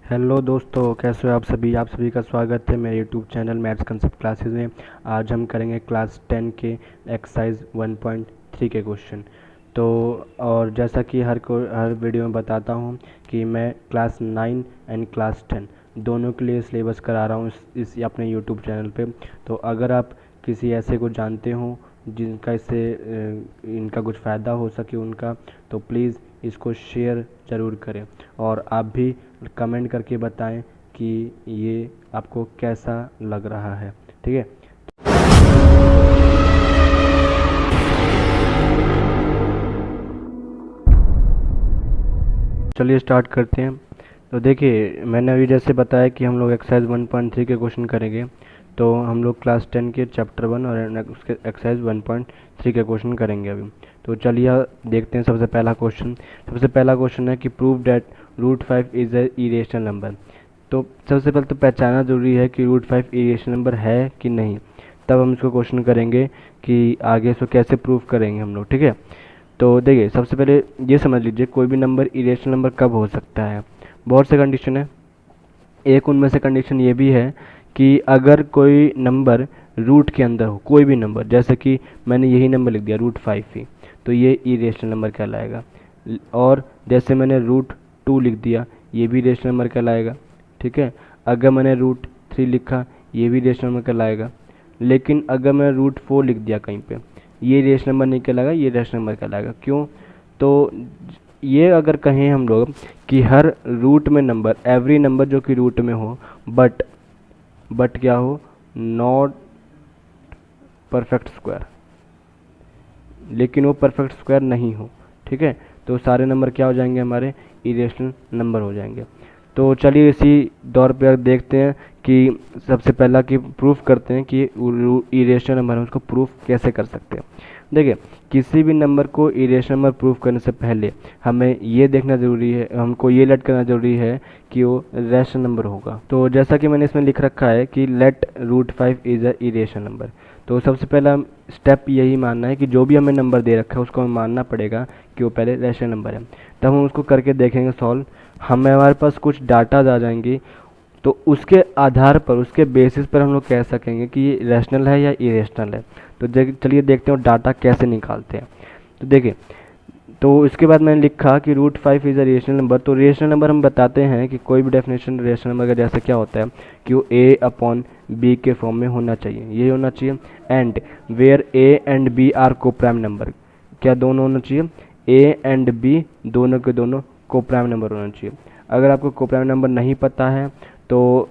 Hello दोस्तों, कैसे हो आप सभी का स्वागत है मेरे YouTube channel maths concept classes में। आज हम करेंगे क्लास 10 के एक्सरसाइज 1.3 के क्वेश्चन। तो और जैसा कि हर वीडियो में बताता हूँ कि मैं क्लास 9 एंड क्लास 10 दोनों के लिए सिलेबस करा रहा हूँ इस अपने यूट्यूब चैनल पे। तो अगर आप किसी ऐसे को जानते हो जिनका इससे इनका कुछ फ़ायदा हो सके उनका, तो प्लीज़ इसको शेयर ज़रूर करें और आप भी कमेंट करके बताएं कि ये आपको कैसा लग रहा है। ठीक है, चलिए स्टार्ट करते हैं। तो देखिए, मैंने अभी जैसे बताया कि हम लोग एक्सरसाइज 1.3 के क्वेश्चन करेंगे। तो हम लोग क्लास 10 के चैप्टर 1 और उसके एक्सरसाइज 1.3 के क्वेश्चन करेंगे अभी। तो चलिए देखते हैं सबसे पहला क्वेश्चन है कि prove that √5 is a irrational number. तो सबसे पहले तो पहचानना ज़रूरी है कि √5 इरेशनल नंबर है कि नहीं, तब हम इसको क्वेश्चन करेंगे कि आगे इसको कैसे प्रूव करेंगे हम लोग। ठीक है, तो देखिए सबसे पहले ये समझ लीजिए कोई भी नंबर इरेशनल नंबर कब हो सकता है। बहुत से कंडीशन है, एक उनमें से कंडीशन ये भी है कि अगर कोई नंबर रूट के अंदर हो, कोई भी नंबर, जैसे कि मैंने यही नंबर लिख दिया √5 ही, तो ये इरेशनल नंबर कहलाएगा। और जैसे मैंने √2 लिख दिया, ये भी इरेशनल नंबर कहलाएगा। ठीक है, अगर मैंने √3 लिखा, ये भी इरेशनल नंबर कहलाएगा। लेकिन अगर मैं √4 लिख दिया कहीं पे, ये रेशनल नंबर नहीं कहलाएगा, ये रेशनल नंबर कहलाएगा। क्यों? तो ये अगर कहें हम लोग कि हर रूट में नंबर, एवरी नंबर जो कि रूट में हो, बट क्या हो, नॉट परफेक्ट स्क्वायर, लेकिन वो परफेक्ट स्क्वायर नहीं हो। ठीक है, तो सारे नंबर क्या हो जाएंगे, हमारे इरेशनल नंबर हो जाएंगे। तो चलिए इसी दौर पे देखते हैं कि सबसे पहला कि प्रूफ करते हैं कि इरेशनल नंबर हम उसको प्रूफ कैसे कर सकते हैं। देखिए, किसी भी नंबर को इरेशनल नंबर प्रूफ करने से पहले हमें ये देखना ज़रूरी है, हमको ये लेट करना ज़रूरी है कि वो रैशनल नंबर होगा। तो जैसा कि मैंने इसमें लिख रखा है कि let √5 is a irrational number. तो सबसे पहला स्टेप यही मानना है कि जो भी हमें नंबर दे रखा है उसको हमें मानना पड़ेगा कि वो पहले रैशनल नंबर है। तब हम उसको करके देखेंगे सॉल्व, हमारे पास कुछ डाटा आ जाएंगी, तो उसके आधार पर, उसके बेसिस पर हम लोग कह सकेंगे कि ये रैशनल है या इरेशनल है। तो चलिए देखते हैं डाटा कैसे निकालते हैं। तो देखिए, तो इसके बाद मैंने लिखा कि √5 इज़ अ रेशनल नंबर। तो रेशनल नंबर हम बताते हैं कि कोई भी डेफिनेशन रेशनल नंबर का जैसे क्या होता है कि वो a/b के फॉर्म में होना चाहिए, ये होना चाहिए। And where a and b are coprime number, क्या दोनों होना चाहिए, a एंड b दोनों के दोनों को प्राइम नंबर होना चाहिए। अगर आपको को प्राइम नंबर नहीं पता है तो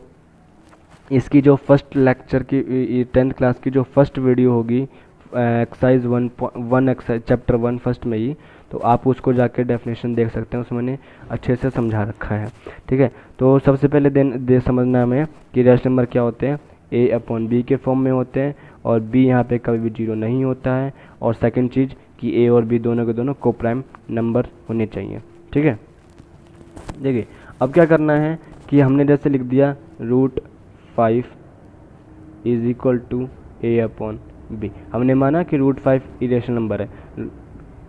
इसकी जो फर्स्ट लेक्चर की 10th क्लास की जो फर्स्ट वीडियो होगी एक्सरसाइज 1 एक्सरसाइज चैप्टर 1 फर्स्ट में ही, तो आप उसको जाके डेफिनेशन देख सकते हैं, उसमें मैंने अच्छे से समझा रखा है। ठीक है, तो सबसे पहले दे समझना हमें कि रैशनल नंबर क्या होते हैं, a/b के फॉर्म में होते हैं और b यहाँ पे कभी भी 0 नहीं होता है। और सेकंड चीज़ कि a और b दोनों के दोनों को प्राइम नंबर होने चाहिए। ठीक है, देखिए अब क्या करना है कि हमने जैसे लिख दिया √5 इज इक्वल टू a/b, हमने माना कि √5 इरेशनल नंबर है,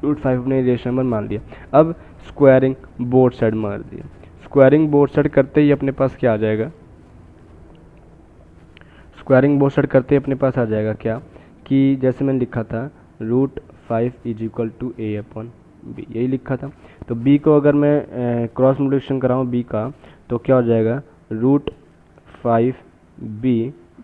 √5 अपने इरेशनल नंबर मान लिया। अब स्क्वायरिंग बोथ साइड मार दिया, स्क्वायरिंग बोथ साइड करते ही अपने पास क्या आ जाएगा, स्क्वायरिंग बोथ साइड करते ही अपने पास आ जाएगा क्या, कि जैसे मैंने लिखा था √5 इज इक्वल टू a/b, यही लिखा था। तो b को अगर मैं क्रॉस मल्टीप्लिकेशन कराऊँ b का, तो क्या हो जाएगा, √5b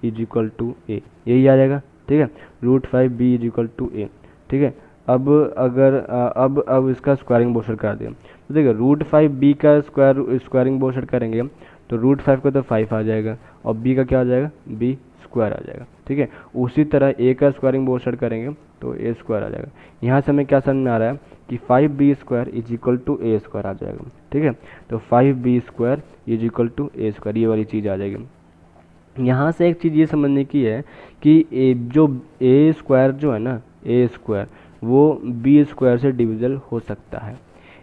is equal to a, यही आ जाएगा। ठीक है, √5b is equal to a। ठीक है, अब अगर अब इसका स्क्वायरिंग बोथ साइड करा दें, तो देखिए √5b का स्क्वायरिंग बोथ साइड करेंगे तो √5 को तो 5 आ जाएगा और b का क्या आ जाएगा, b स्क्वायर आ जाएगा। ठीक है, उसी तरह a का स्क्वायरिंग बोथ साइड करेंगे तो a स्क्वायर आ जाएगा। यहाँ से हमें क्या समझ में आ रहा है कि 5b square is equal to a square आ जाएगा। ठीक है, तो 5b square is equal to a square, ये वाली चीज़ आ जाएगी। यहाँ से एक चीज़ ये समझने की है कि जो a स्क्वायर जो है ना, a स्क्वायर वो b स्क्वायर से डिविजल हो सकता है।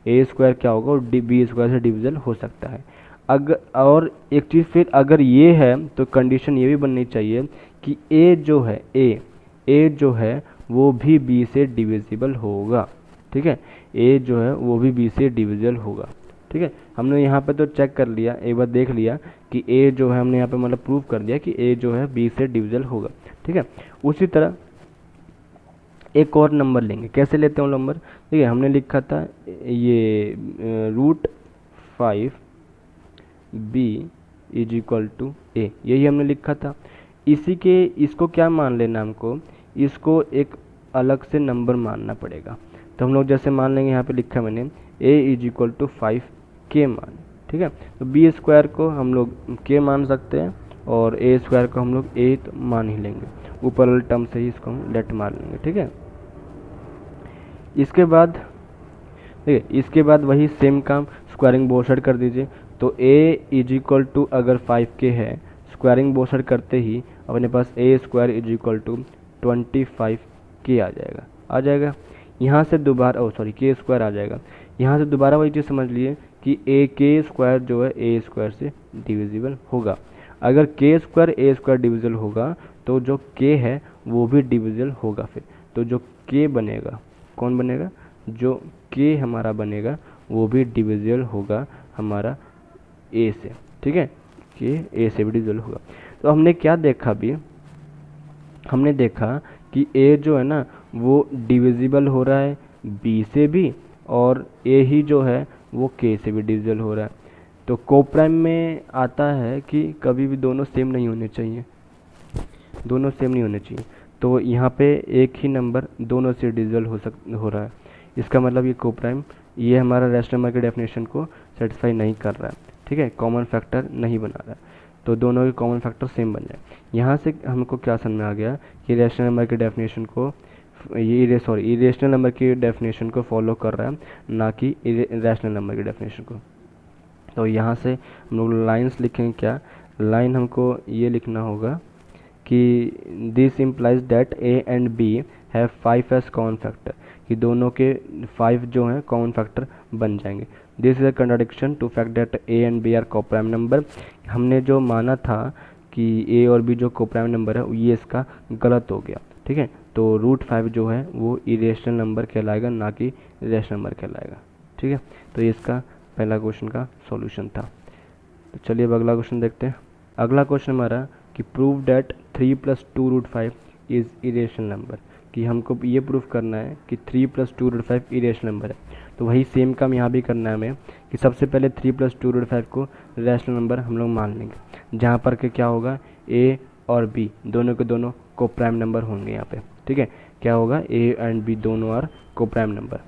a स्क्वायर क्या होगा, b स्क्वायर से डिविजल हो सकता है। अगर और एक चीज़ फिर अगर ये है तो कंडीशन ये भी बननी चाहिए कि a जो है, a जो है वो भी b से डिविजिबल होगा। ठीक है, a जो है वो भी b से डिविजिबल होगा। ठीक है, हमने यहाँ पे तो चेक कर लिया, एक बार देख लिया कि ए जो है, हमने यहाँ पे मतलब प्रूव कर दिया कि ए जो है बी से डिविजिबल होगा। ठीक है, उसी तरह एक और नंबर लेंगे। कैसे लेते हैं वो नंबर? ठीक है, हमने लिखा था ये √5 b इज इक्वल टू ए, यही हमने लिखा था। इसी के इसको क्या मान लेना हमको, इसको एक अलग से नंबर मानना पड़ेगा। तो हम लोग जैसे मान लेंगे, यहाँ पे लिखा मैंने a is equal to 5k मान। ठीक है, तो b स्क्वायर को हम लोग k मान सकते हैं और a स्क्वायर को हम लोग a तो मान ही लेंगे, ऊपर वाले टर्म से ही इसको हम लेट मान लेंगे। ठीक है, इसके बाद ठीक है, इसके बाद वही सेम काम, स्क्वायरिंग बोथ साइड कर दीजिए। तो a इज इक्वल टू अगर 5k है, स्क्वायरिंग बोथ साइड करते ही अपने पास a square is equal to 25k आ जाएगा। यहाँ से दोबारा k स्क्वायर आ जाएगा। यहाँ से दोबारा वही चीज़ समझ लिए कि k स्क्वायर जो है a स्क्वायर से डिविजिबल होगा। अगर k square a square divisible होगा तो जो k है वो भी डिविजिबल होगा। फिर तो जो k बनेगा, कौन बनेगा? जो k हमारा बनेगा वो भी डिविजिबल होगा हमारा a से। ठीक है, k a से भी डिविजिबल होगा। तो हमने क्या देखा अभी, हमने देखा कि a जो है ना वो डिविजिबल हो रहा है b से भी, और a ही जो है वो k से भी डिविजिबल हो रहा है। तो कोप्राइम में आता है कि कभी भी दोनों सेम नहीं होने चाहिए, दोनों सेम नहीं होने चाहिए। तो यहाँ पे एक ही नंबर दोनों से डिविजिबल हो रहा है, इसका मतलब ये कोप्राइम, ये हमारा रैशनल नंबर के डेफिनेशन को सेटिस्फाई नहीं कर रहा है। ठीक है, कॉमन फैक्टर नहीं बना रहा है, तो दोनों के कॉमन फैक्टर सेम बन जाए। यहाँ से हमको क्या समझ में आ गया कि रैशनल नंबर के डेफिनेशन को इरेशनल नंबर की डेफिनेशन को फॉलो कर रहा है, ना कि रैशनल नंबर की डेफिनेशन को। तो यहाँ से हम लोग लाइन्स लिखेंगे। क्या लाइन हमको ये लिखना होगा कि this implies that a and b have 5 as common factor, कि दोनों के 5 जो हैं कॉमन फैक्टर बन जाएंगे। This is a contradiction to fact that a and b are coprime number. हमने जो माना था कि a और b जो कोप्राइम नंबर है ये इसका गलत हो गया। ठीक है, तो √5 जो है वो इरेशनल नंबर कहलाएगा, ना कि रैशनल नंबर कहलाएगा। ठीक है, तो ये इसका पहला क्वेश्चन का सॉल्यूशन था। तो चलिए अब अगला क्वेश्चन देखते हैं। अगला क्वेश्चन हमारा कि prove that 3 + 2√5 is irrational number, कि हमको ये प्रूफ करना है कि 3 + 2√5 इरेशनल नंबर है। तो वही सेम काम यहाँ भी करना है हमें कि सबसे पहले 3 + 2√5 को रैशनल नंबर हम लोग मान लेंगे, जहाँ पर के क्या होगा, a और b दोनों के दोनों कोप्राइम नंबर होंगे यहाँ पे। ठीक है, क्या होगा, a एंड b दोनों are coprime number,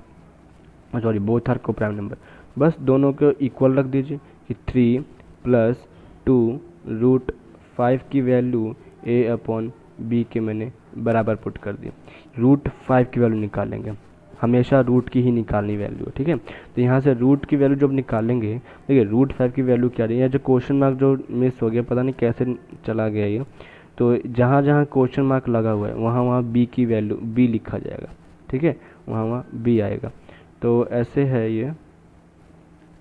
sorry both are coprime number. बस दोनों को इक्वल रख दीजिए कि 3 + 2√5 की वैल्यू a/b के मैंने बराबर पुट कर दी। √5 की वैल्यू निकालेंगे, हमेशा रूट की ही निकालनी वैल्यू है। ठीक है, तो यहाँ से रूट की वैल्यू जब निकालेंगे, देखिए √5 की वैल्यू क्या रही है, जो क्वेश्चन मार्क जो मिस हो गया, पता नहीं कैसे चला गया ये, तो जहाँ जहाँ क्वेश्चन मार्क लगा हुआ है वहाँ वहाँ b की वैल्यू b लिखा जाएगा। ठीक है, वहाँ वहाँ b आएगा। तो ऐसे है, ये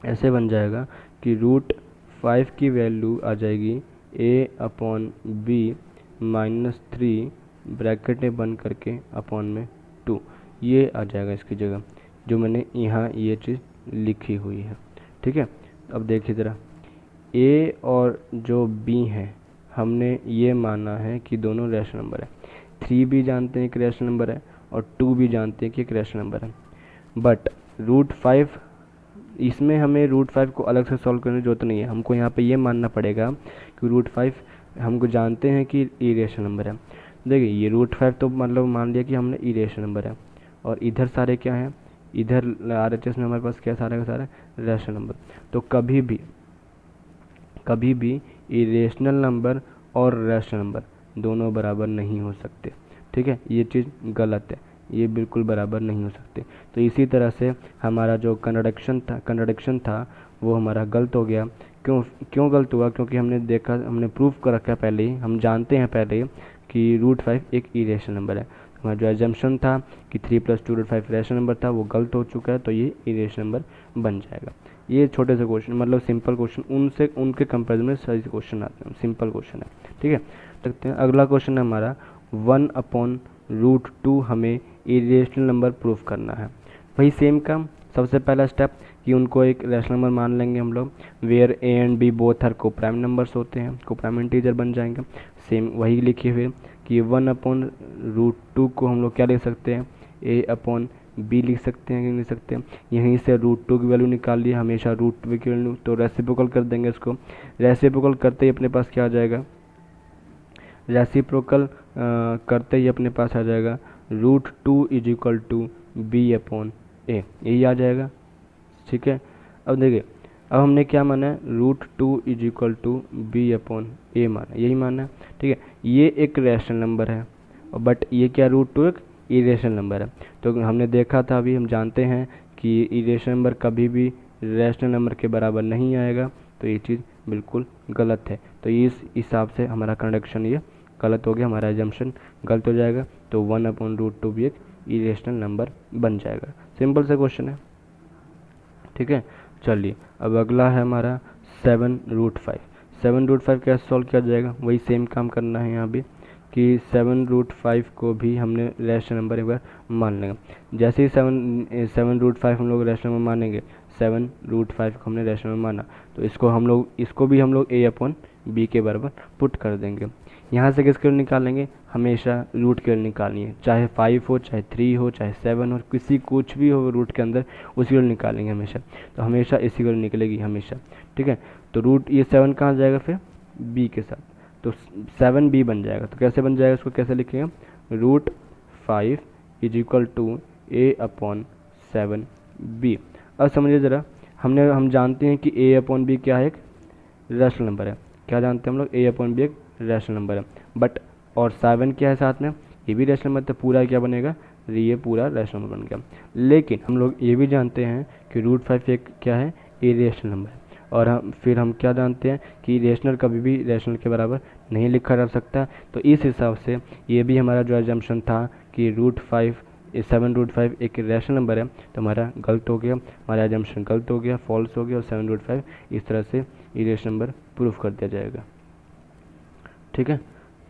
ऐसे बन जाएगा कि √5 की वैल्यू आ जाएगी a/b -3 ब्रैकेट में बंद करके अपॉन में 2, ये आ जाएगा इसकी जगह, जो मैंने यहाँ ये चीज़ लिखी हुई है। ठीक है, अब देखिए ज़रा, a और जो b है हमने ये माना है कि दोनों रैशनल नंबर है। 3 भी जानते हैं कि रैशनल नंबर है और 2 भी जानते हैं कि एक रैशनल नंबर है। बट √5, इसमें हमें √5 को अलग से सॉल्व करने की जरूरत नहीं है। हमको यहाँ पे ये मानना पड़ेगा कि √5 हमको जानते हैं कि इरेशनल नंबर है। देखिए ये √5 तो मतलब मान लिया कि हमने इरेशनल नंबर है, और इधर सारे क्या हैं, इधर RHS में हमारे पास क्या सारे का सारे रैशनल नंबर। तो कभी भी इरेशनल नंबर और रैशनल नंबर दोनों बराबर नहीं हो सकते। ठीक है, ये चीज़ गलत है, ये बिल्कुल बराबर नहीं हो सकते। तो इसी तरह से हमारा जो कंट्राडिक्शन था वो हमारा गलत हो गया। क्यों गलत हुआ? क्योंकि हमने प्रूफ कर रखा है पहले ही, हम जानते हैं पहले कि √5 एक इरेशनल नंबर है। हमारा जो एजम्पशन था कि 3 + 2√5 रैशनल नंबर था वो गलत हो चुका है, तो ये इरेशनल नंबर बन जाएगा। ये छोटे से क्वेश्चन, मतलब सिंपल क्वेश्चन, उनके कंपेरिजन में सही क्वेश्चन आते हैं, सिंपल क्वेश्चन है। ठीक है, देखते हैं अगला क्वेश्चन है हमारा 1/√2 हमें इरेशनल नंबर प्रूफ करना है। वही सेम काम, सबसे पहला स्टेप कि उनको एक रैशनल नंबर मान लेंगे हम लोग, where a and b both are coprime numbers होते हैं, को प्राइम इंटीजर बन जाएंगे। सेम वही लिखिए फिर कि 1/√2 को हम लोग क्या लिख सकते हैं, a/b लिख सकते हैं कि नहीं लिख सकते हैं। यहीं से √2 की वैल्यू निकाल ली, हमेशा √2 की वैल्यू, तो रेसिप्रोकल कर देंगे इसको। रेसिप्रोकल करते ही अपने पास क्या आ जाएगा, रेसिप्रोकल करते ही अपने पास आ जाएगा √2 = b/a, यही आ जाएगा। ठीक है, अब देखिए, अब हमने क्या माना है, √2 = b/a माना, यही माना है। ठीक है, ये एक रैशनल नंबर है, बट ये क्या, √2 एक इरेशनल नंबर है। तो हमने देखा था, अभी हम जानते हैं कि इरेशनल नंबर कभी भी रैशनल नंबर के बराबर नहीं आएगा, तो ये चीज़ बिल्कुल गलत है। तो इस हिसाब से हमारा कंडक्शन ये गलत हो गया, हमारा एजम्पशन गलत हो जाएगा। तो 1/√2 भी एक इरेशनल नंबर बन जाएगा। सिंपल सा क्वेश्चन है। ठीक है, चलिए अब अगला है हमारा 7√5। 7√5 कैसे सॉल्व किया जाएगा, वही सेम काम करना है यहाँ भी, कि 7√5 को भी हमने रैशनल नंबर एक बार मान लेंगे। जैसे ही 7√5 हम लोग रैशनल नंबर मानेंगे, 7√5 को हमने रैशनल नंबर माना, तो इसको भी हम लोग a/b के बराबर पुट कर देंगे। यहाँ से किसके लिए निकालेंगे, हमेशा रूट के लिए निकालनी है, चाहे 5 हो, चाहे 3 हो, चाहे 7 हो, किसी कुछ भी हो रूट के अंदर, उसी को निकालेंगे हमेशा। तो हमेशा इसी को निकलेगी हमेशा। ठीक है, तो रूट ये 7 कहाँ जाएगा फिर, b के साथ, तो 7b बन जाएगा। तो कैसे बन जाएगा, इसको कैसे लिखेंगे, √5 = a/7b। अब समझिए ज़रा, हम जानते हैं कि a/b क्या है, एक रैशनल नंबर है। क्या जानते हैं हम लोग, a/b एक रैशनल नंबर है, बट और 7 क्या है साथ में, ये भी रैशनल नंबर, तो पूरा क्या बनेगा, ये पूरा रैशनल नंबर बन गया। लेकिन हम लोग ये भी जानते हैं कि √5 एक क्या है, इरेशनल नंबर है। और हम क्या जानते हैं कि रेशनल कभी भी रैशनल के बराबर नहीं लिखा जा सकता। तो इस हिसाब से ये भी हमारा जो एजम्पशन था कि 7√5 एक रैशनल नंबर है, तो हमारा गलत हो गया, हमारा एजम्पशन गलत हो गया, फॉल्स हो गया, और 7√5 इस तरह से इरेशनल नंबर प्रूफ कर दिया जाएगा। ठीक है,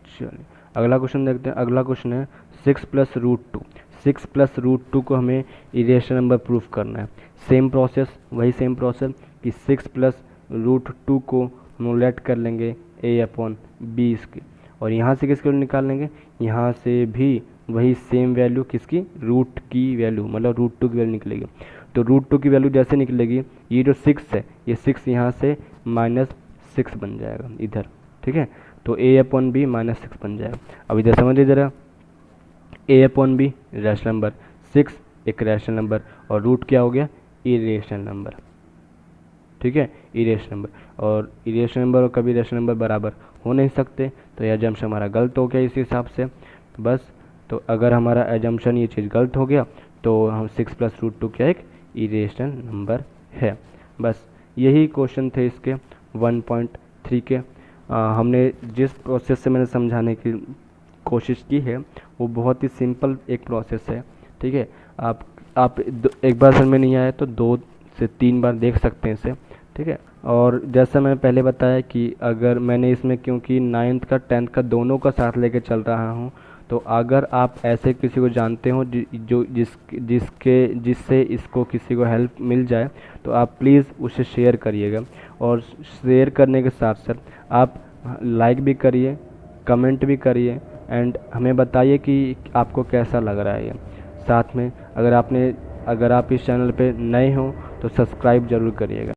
चलिए अगला क्वेश्चन देखते हैं। अगला क्वेश्चन है 6 + √2। 6 + √2 को हमें इरेशनल नंबर प्रूफ करना है। सेम प्रोसेस, वही सेम प्रोसेस कि 6 + √2 को हम लेट कर लेंगे a/b इसकी, और यहाँ से किसके निकाल लेंगे, यहाँ से भी वही सेम वैल्यू किसकी, रूट की वैल्यू, मतलब √2 की वैल्यू निकलेगी। तो √2 की वैल्यू जैसे निकलेगी, ये जो 6 है, ये 6 यहाँ से -6 बन जाएगा इधर। ठीक है, तो a/b -6 बन जाएगा। अब इधर समझिए ज़रा, a/b रैशनल नंबर, 6 एक रैशनल नंबर, और रूट क्या हो गया, इरेशनल नंबर। ठीक है, इरेशनल नंबर, और इरेशनल नंबर और कभी रैशनल नंबर बराबर हो नहीं सकते, तो यह एजम्पशन हमारा गलत हो गया इस हिसाब से। बस, तो अगर हमारा एजम्पशन ये चीज़ गलत हो गया, तो हम 6 + √2 क्या एक इरेशनल नंबर है। बस यही क्वेश्चन थे इसके 1.3 के। हमने जिस प्रोसेस से मैंने समझाने की कोशिश की है, वो बहुत ही सिंपल एक प्रोसेस है। ठीक है, आप एक बार समझ में नहीं आया तो 2 से 3 बार देख सकते हैं इसे। ठीक है, और जैसा मैंने पहले बताया कि अगर मैंने इसमें, क्योंकि 9th का 10th का दोनों का साथ लेके चल रहा हूँ, तो अगर आप ऐसे किसी को जानते हो जिससे इसको किसी को हेल्प मिल जाए, तो आप प्लीज़ उसे शेयर करिएगा। और शेयर करने के साथ साथ आप लाइक भी करिए, कमेंट भी करिए, एंड हमें बताइए कि आपको कैसा लग रहा है ये। साथ में अगर आप इस चैनल पे नए हो तो सब्सक्राइब ज़रूर करिएगा।